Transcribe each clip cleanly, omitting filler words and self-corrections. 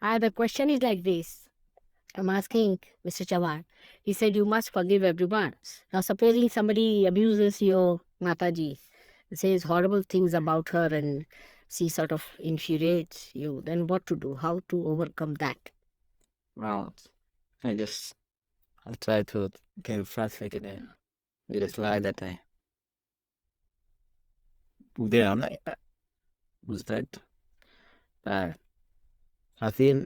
The question is like this. I'm asking Mr. Chavan. He said you must forgive everyone. Now, supposing somebody abuses your Mataji, says horrible things about her, and she sort of infuriates you, then what to do? How to overcome that? Well, I try to get frustrated with the slide that I put there. I'm like, was that? I feel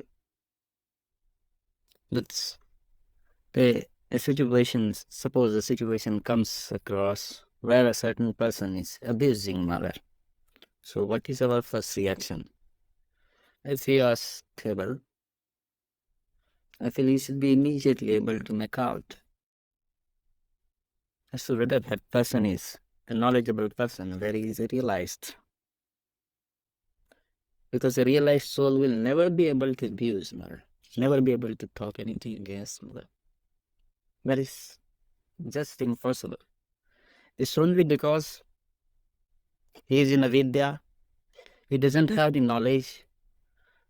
that's a situation. Suppose a situation comes across where a certain person is abusing mother. So, what is our first reaction? If we are stable, I feel you should be immediately able to make out as to whether that person is a knowledgeable person, where he is realized. Because a realized soul will never be able to abuse mother, never be able to talk anything against mother. That is just impossible. It's only because he is in avidya, he doesn't have the knowledge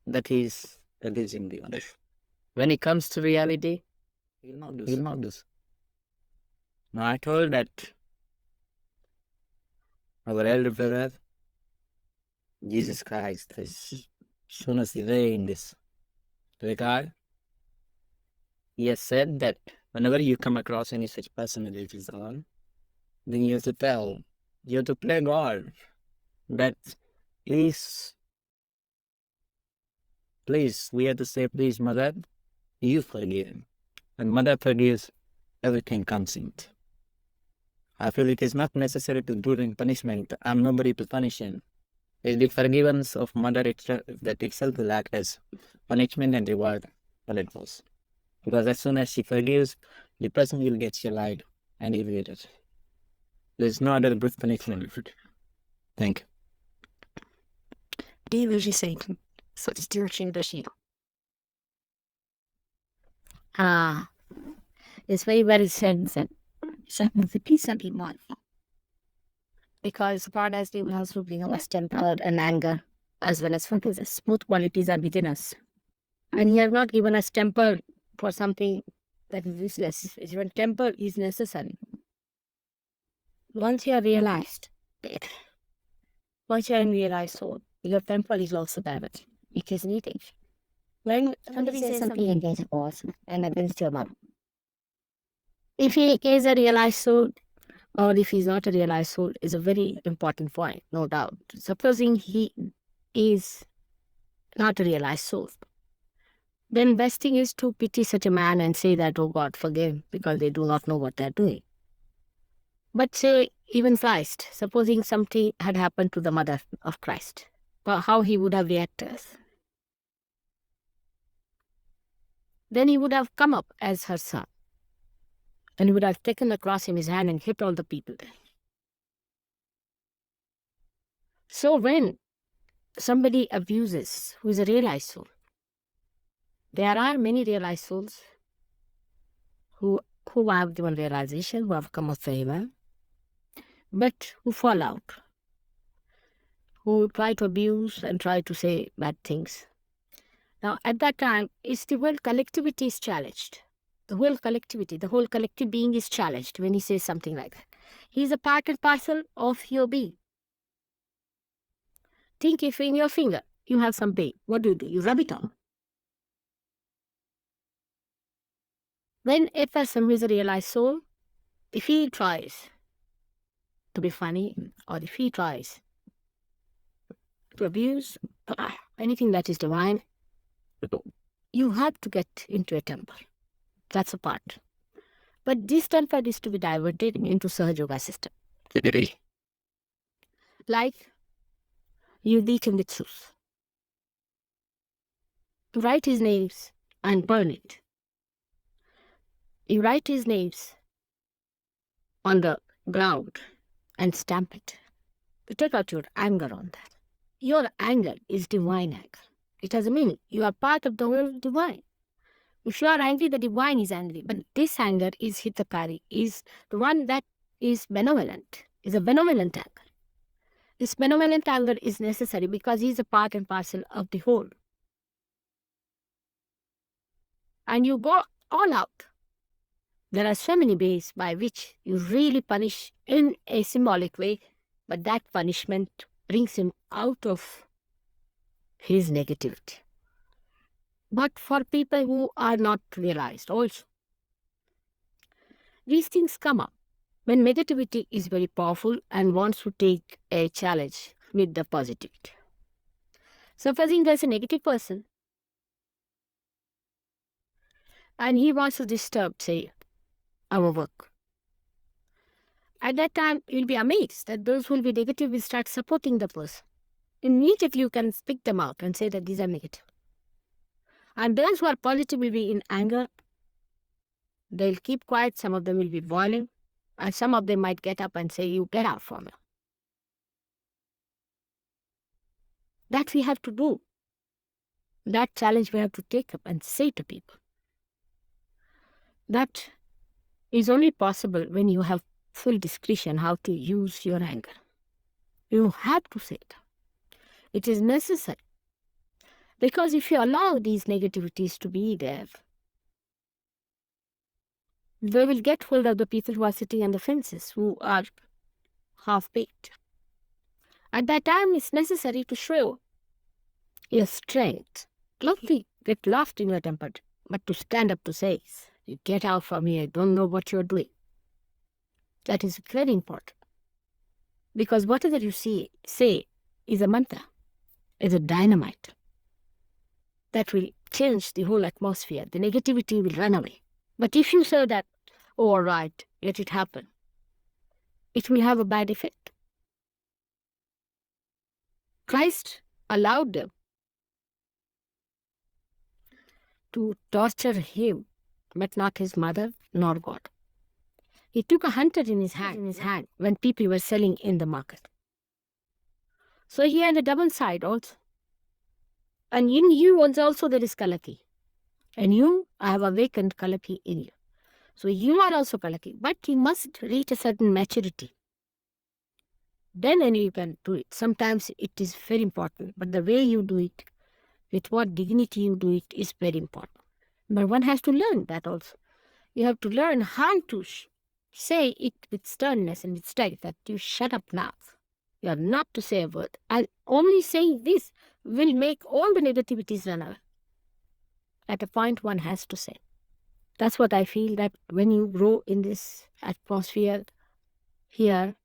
that he is abusing the other. When it comes to reality, he will not do so. Now, I told that our elder brother, Jesus Christ, has shown us the way in this regard. He has said that whenever you come across any such person that is on, then you have to play God that please, we have to say, please, mother, you forgive. When mother forgives, everything comes in. I feel it is not necessary to do in punishment. I'm nobody to punish him. It's the forgiveness of mother itself that itself will act as punishment and reward for it was. Because as soon as she forgives, the person will get allied and elevated. There's no other brute punishment. Thank you. Det vil sige, så det styrer the sheep. It's very, very sensitive. The peace and iman. Because paradise will also bring us temper and anger, as well as forgiveness. Smooth qualities are within us. And he has not given us temper for something that is useless. Even temper is necessary. Once you are realized, once you are in realized soul, your temper is also damaged. It is needed. When somebody says something against a boss and against your mom, if he is a realized soul, or if he's not a realized soul, is a very important point, no doubt. Supposing he is not a realized soul, then best thing is to pity such a man and say that, oh God, forgive, because they do not know what they're doing. But say, even Christ, supposing something had happened to the mother of Christ, how he would have reacted? Then he would have come up as her son, and he would have taken the cross in his hand and hit all the people there. So when somebody abuses, who is a realized soul, there are many realized souls who have given realization, who have come of favor, but who fall out, who try to abuse and try to say bad things. Now, at that time, it's the whole collectivity is challenged. The whole collectivity, the whole collective being is challenged when he says something like that. He's a part and parcel of your being. Think if in your finger you have some pain, what do? You rub it on. When a person who is a realized soul, if he tries to be funny, or if he tries to abuse anything that is divine, you have to get into a temple. That's a part. But this temper is to be diverted into Sahaja Yoga system. Like you teach in Vitsus. You write his names and burn it. You write his names on the ground and stamp it. You take out your anger on that. Your anger is divine anger. It has a meaning. You are part of the whole divine. If you are angry, the divine is angry. But this anger is hitakari, is the one that is benevolent, is a benevolent anger. This benevolent anger is necessary because he is a part and parcel of the whole. and you go all out. There are so many ways by which you really punish in a symbolic way, but that punishment brings him out of his negativity. But for people who are not realized also, these things come up when negativity is very powerful and wants to take a challenge with the positivity. Supposing there's a negative person and he wants to disturb, say, our work. At that time, you'll be amazed that those who will be negative will start supporting the person. Immediately you can pick them out and say that these are negative. And those who are positive will be in anger. They'll keep quiet. Some of them will be boiling. And some of them might get up and say, you get out from here. That we have to do. That challenge we have to take up and say to people. That is only possible when you have full discretion how to use your anger. You have to say it. It is necessary. Because if you allow these negativities to be there, they will get hold of the people who are sitting on the fences, who are half-baked. At that time, it's necessary to show your strength. Not to get lost in your temper, but to stand up to say, you get out from here, I don't know what you're doing. That is very important. Because whatever you say is a mantra, is a dynamite. That will change the whole atmosphere. The negativity will run away. But if you say that, oh, all right, let it happen, it will have a bad effect. Christ allowed them to torture him, but not his mother nor God. He took a hunter in his hand when people were selling in the market. So he had a double side also. And in you also there is Kalaki. And you, I have awakened Kalaki in you. So you are also Kalaki. But you must reach a certain maturity. Then only you can do it. Sometimes it is very important. But the way you do it, with what dignity you do it, is very important. But one has to learn that also. You have to learn how to say it with sternness and with strength, that you shut up now. You are not to say a word. And only saying this will make all the negativities run away. At a point one has to say. That's what I feel, that when you grow in this atmosphere here,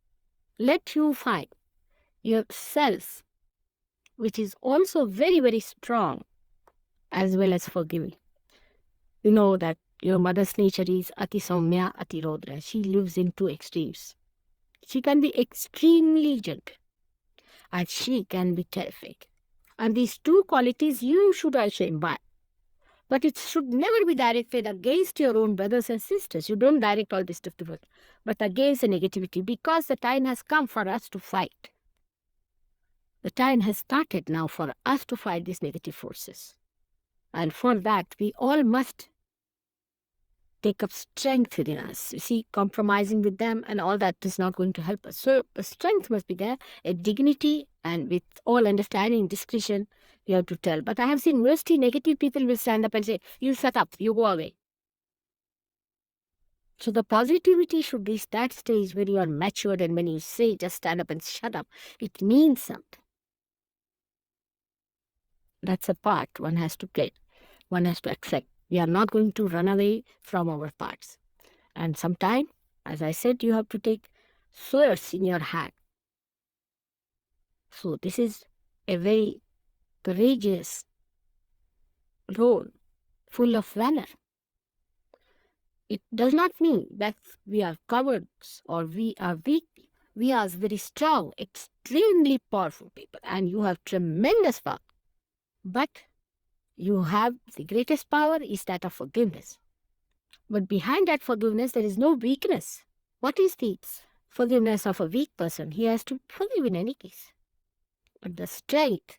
let you find yourself, which is also very, very strong, as well as forgiving. You know that your mother's nature is Ati Saumya, Ati Rodra. She lives in two extremes. She can be extremely gentle, and she can be terrific. And these two qualities you should also imbibe. But it should never be directed against your own brothers and sisters. You don't direct all this stuff to them, but against the negativity, because the time has come for us to fight. The time has started now for us to fight these negative forces. And for that, we all must take up strength within us. You see, compromising with them and all that is not going to help us. So the strength must be there, a dignity, and with all understanding, discretion, you have to tell. But I have seen mostly negative people will stand up and say, you shut up, you go away. So the positivity should reach that stage where you are matured, and when you say just stand up and shut up, it means something. That's a part one has to get. One has to accept. We are not going to run away from our parts. And sometimes, as I said, you have to take swords in your hand. So this is a very courageous role, full of valor. It does not mean that we are cowards or we are weak. We are very strong, extremely powerful people, and you have tremendous power. But you have the greatest power is that of forgiveness. But behind that forgiveness, there is no weakness. What is the forgiveness of a weak person? He has to forgive in any case. But the strength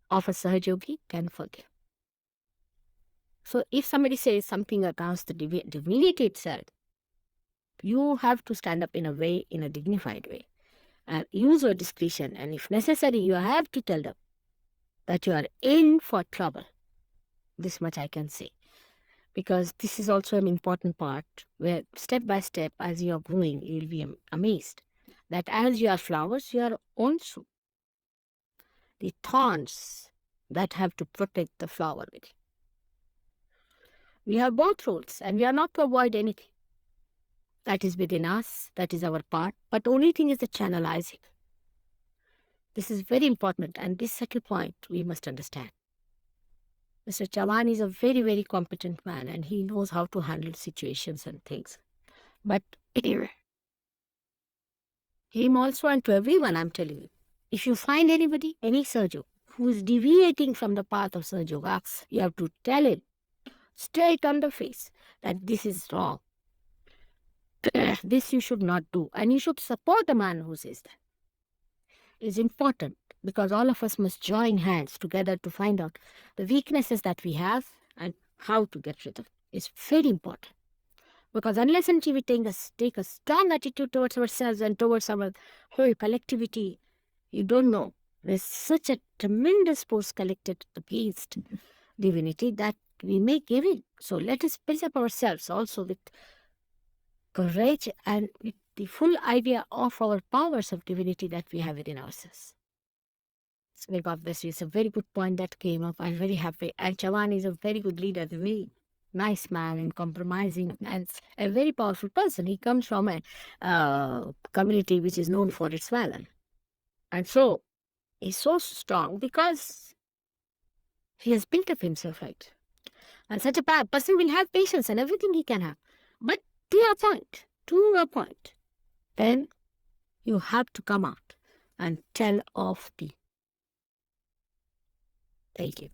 of a Sahajogi can forgive. So if somebody says something against the divinity itself, you have to stand up in a way, in a dignified way, and use your discretion. And if necessary, you have to tell them that you are in for trouble. This much I can say. because this is also an important part where step by step, as you are growing, you'll be amazed that as you are flowers, you are also the thorns that have to protect the flower with you. We have both roles, and we are not to avoid anything. That is within us, that is our part, but only thing is the channelizing. This is very important, and this second point we must understand. Mr. Chavan is a very, very competent man, and he knows how to handle situations and things. But anyway, him also and to everyone, I'm telling you, if you find anybody, any Sergio, who is deviating from the path of Sergio Gax, you have to tell him straight on the face that this is wrong. This you should not do, and you should support the man who says that. It's important because all of us must join hands together to find out the weaknesses that we have and how to get rid of it. It's very important. Because unless until we take a strong attitude towards ourselves and towards our whole collectivity, you don't know. There's such a tremendous force collected against divinity that we may give in. So let us build up ourselves also with courage and with the full idea of our powers of divinity that we have within ourselves. So may God bless you. It's a very good point that came up. I'm very happy. And Chavan is a very good leader, a very nice man and compromising and a very powerful person. He comes from a community which is known for its valor. And so he's so strong because he has built up himself right. And such a person will have patience and everything he can have. But to a point, then you have to come out and tell off the. Thank you.